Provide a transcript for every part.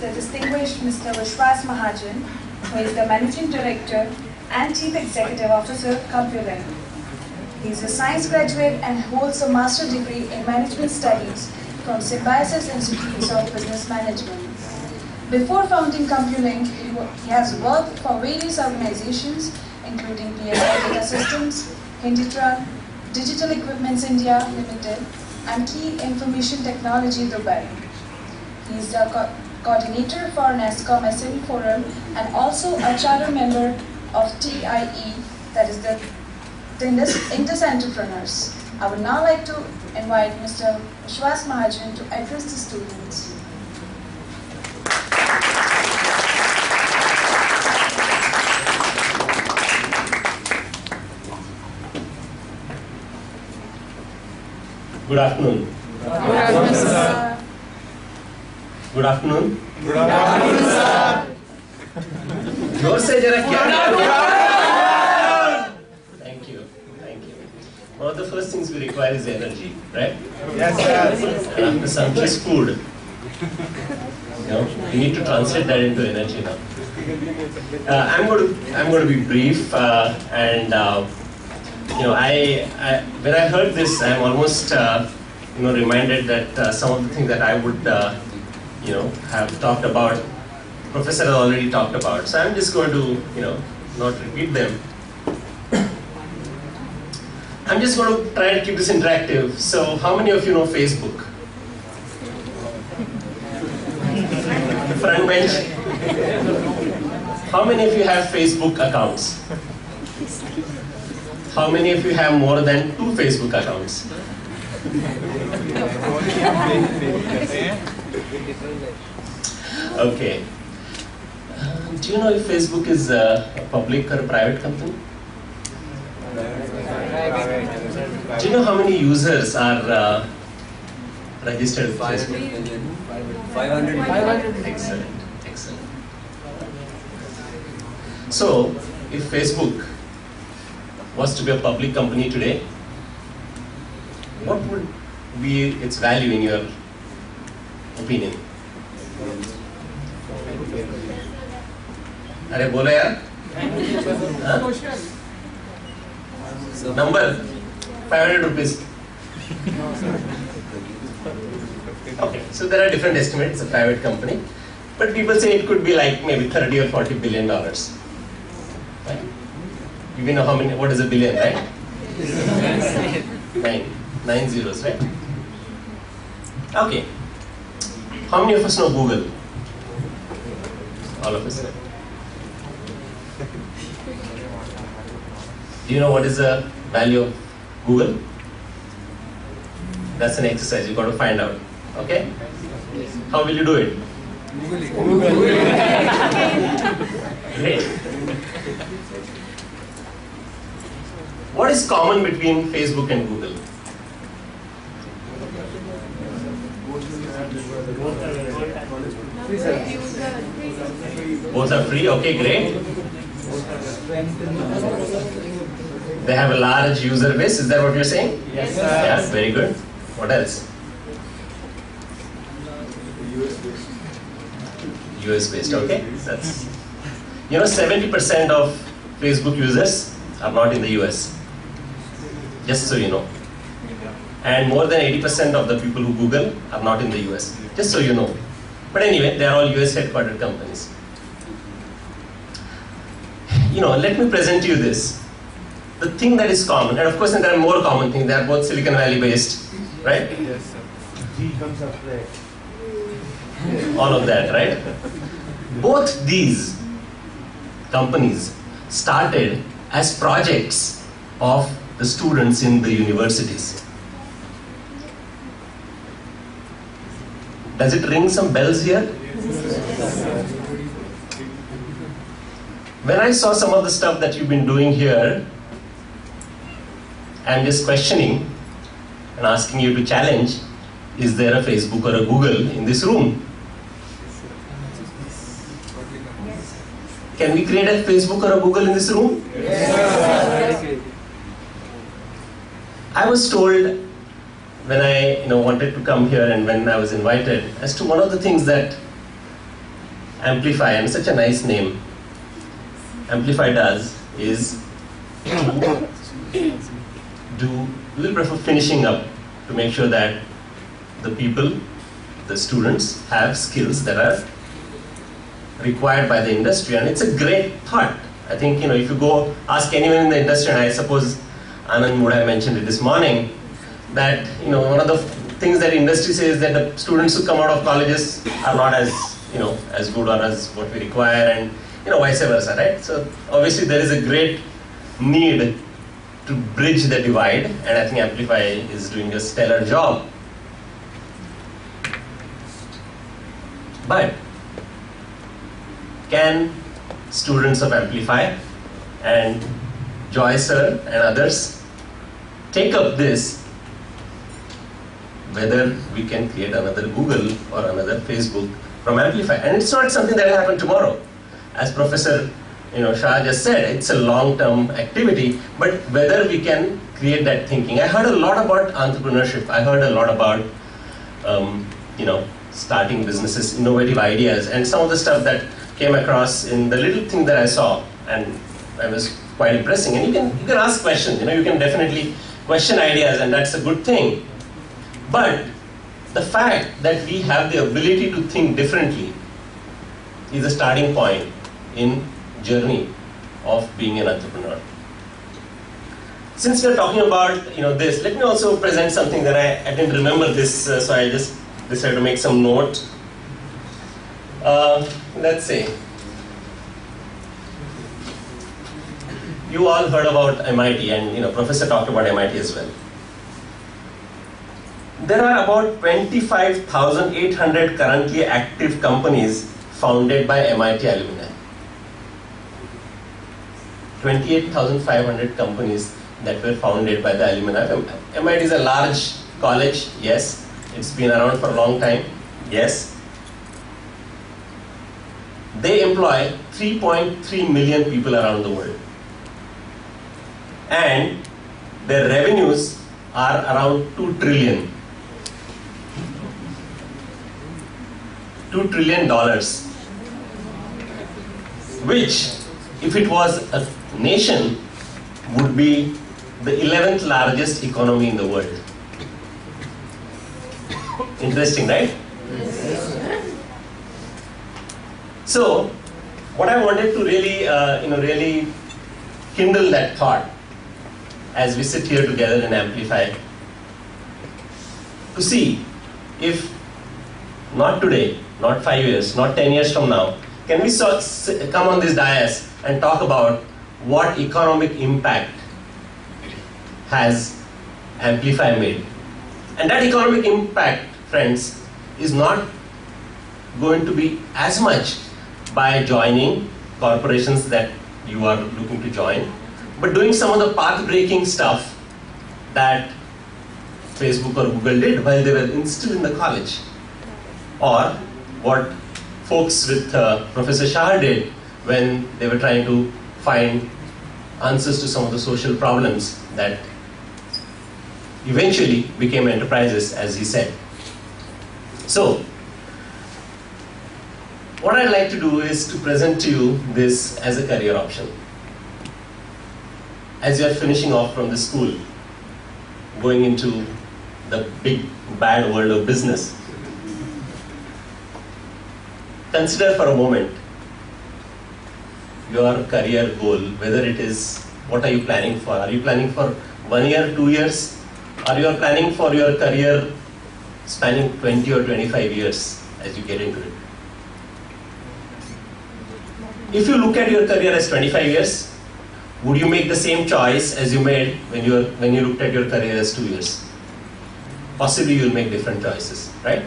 the distinguished Mr. Vishwas Mahajan, who is the Managing Director and Chief Executive Officer of Amplify. He is a science graduate and holds a master's degree in Management Studies from Symbiosis Institute of Business Management. Before founding CompuLink, he has worked for various organizations including PSI Data Systems, Hinditron, Digital Equipments India Limited, and Key Information Technology Dubai. He is the coordinator for NASCOM SME Forum and also a charter member of TIE, that is the Indus Entrepreneurs. I would now like to invite Mr. Vishwas Mahajan to address the students. Good afternoon. Good afternoon, sir. Good afternoon. Good afternoon, sir. जोर से जरा क्या? Thank you. Thank you. One of the first things we require is energy, right? Yes, sir. And after some just food, we need to translate that into energy now. I'm going to be brief, and when I heard this, I'm almost reminded that some of the things that I would have talked about, Professor has already talked about. So I'm just going to not repeat them. I'm just going to try to keep this interactive. So how many of you know Facebook? Front bench. How many of you have Facebook accounts? How many of you have more than 2 Facebook accounts? Okay. Do you know if Facebook is a public or a private company? Do you know how many users are registered with Facebook? 500. Excellent. Excellent. So, if Facebook was to be a public company today, what would be its value in your opinion? अरे बोलो यार. Number 500 rupees. Okay, so there are different estimates. It's a private company, but people say it could be like maybe 30 or 40 billion dollars. Right? You know how many? What is a billion, right? 9 zeros, right? Okay. How many of us know Google? All of us. Do you know what is the value of Google? That's an exercise you got to find out. Okay? How will you do it? Google. Great. What is common between Facebook and Google? Both are free. Okay, great. They have a large user base. Is that what you're saying? Yes, sir. Yeah, very good. What else? US based. Okay, that's 70% of Facebook users are not in the US. Just so you know. And more than 80% of the people who Google are not in the US. Just so you know. But anyway, they are all US headquartered companies. Let me present you this. The thing that is common, and of course there are more common things, they are both Silicon Valley based, right? Yes, sir. G comes after X. All of that, right? Both these companies started as projects of the students in the universities. Does it ring some bells here? When I saw some of the stuff that you've been doing here, I'm just questioning and asking you to challenge, is there a Facebook or a Google in this room? Can we create a Facebook or a Google in this room? Yes. I was told when I wanted to come here and when I was invited as to one of the things that Amplify, and such a nice name, Amplify does is we'll prefer finishing up to make sure that the people, the students, have skills that are required by the industry, and it's a great thought. I think, if you go ask anyone in the industry, and I suppose Anand would have mentioned it this morning, that one of the things that industry says that the students who come out of colleges are not as as good or as what we require, and vice versa, right? So obviously there is a great need to bridge the divide, and I think Amplify is doing a stellar job. But can students of Amplify and Joy sir and others take up this, whether we can create another Google or another Facebook from Amplify? And it's not something that will happen tomorrow. As Professor Shah just said, it's a long-term activity, but whether we can create that thinking. I heard a lot about entrepreneurship. I heard a lot about starting businesses, innovative ideas, and some of the stuff that came across in the little thing that I saw, and I was quite impressing. And you can ask questions. You can definitely question ideas, and that's a good thing. But the fact that we have the ability to think differently is a starting point in journey of being an entrepreneur. Since we're talking about this, let me also present something that I didn't remember this, so I just decided to make some note. Let's say you all heard about MIT, and Professor talked about MIT as well. There are about 25,800 currently active companies founded by MIT alumni. 28,500 companies that were founded by the alumni. MIT is a large college, yes. It's been around for a long time, yes. They employ 3.3 million people around the world. And their revenues are around 2 trillion. $2 trillion, which, if it was a nation, would be the 11th largest economy in the world. Interesting, right? So, what I wanted to really, really kindle that thought as we sit here together and Amplify, to see if not today, not 5 years, not 10 years from now, can we come on this dais and talk about what economic impact has Amplify made? And that economic impact, friends, is not going to be as much by joining corporations that you are looking to join, but doing some of the path-breaking stuff that Facebook or Google did while they were still in the college, or what folks with Professor Shah did when they were trying to find answers to some of the social problems that eventually became enterprises, as he said. So, what I'd like to do is to present to you this as a career option. As you are finishing off from the school, going into the big bad world of business, consider for a moment your career goal, whether it is, what are you planning for? Are you planning for 1 year, 2 years? Or you are planning for your career spanning 20 or 25 years as you get into it? If you look at your career as 25 years, would you make the same choice as you made when you looked at your career as 2 years? Possibly you will make different choices, right?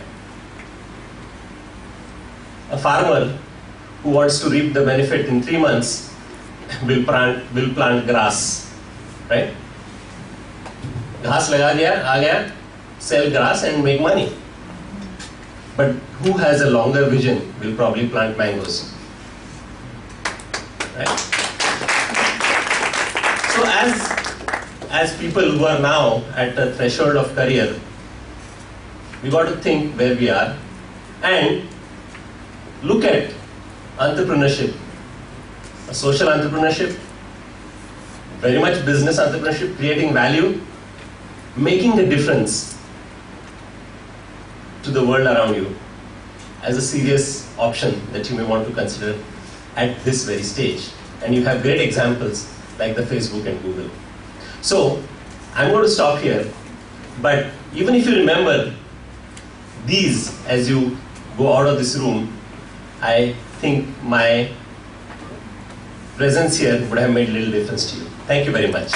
A farmer who wants to reap the benefit in 3 months will plant grass, right? Ghas laga diya, aa gaya, sell grass and make money. But who has a longer vision will probably plant mangoes, right? So as people who are now at the threshold of career, we got to think where we are and look at entrepreneurship, a social entrepreneurship, very much business entrepreneurship, creating value, making a difference to the world around you as a serious option that you may want to consider at this very stage. And you have great examples like the Facebook and Google. So I'm going to stop here, but even if you remember these as you go out of this room, I think my presence here would have made a little difference to you. Thank you very much.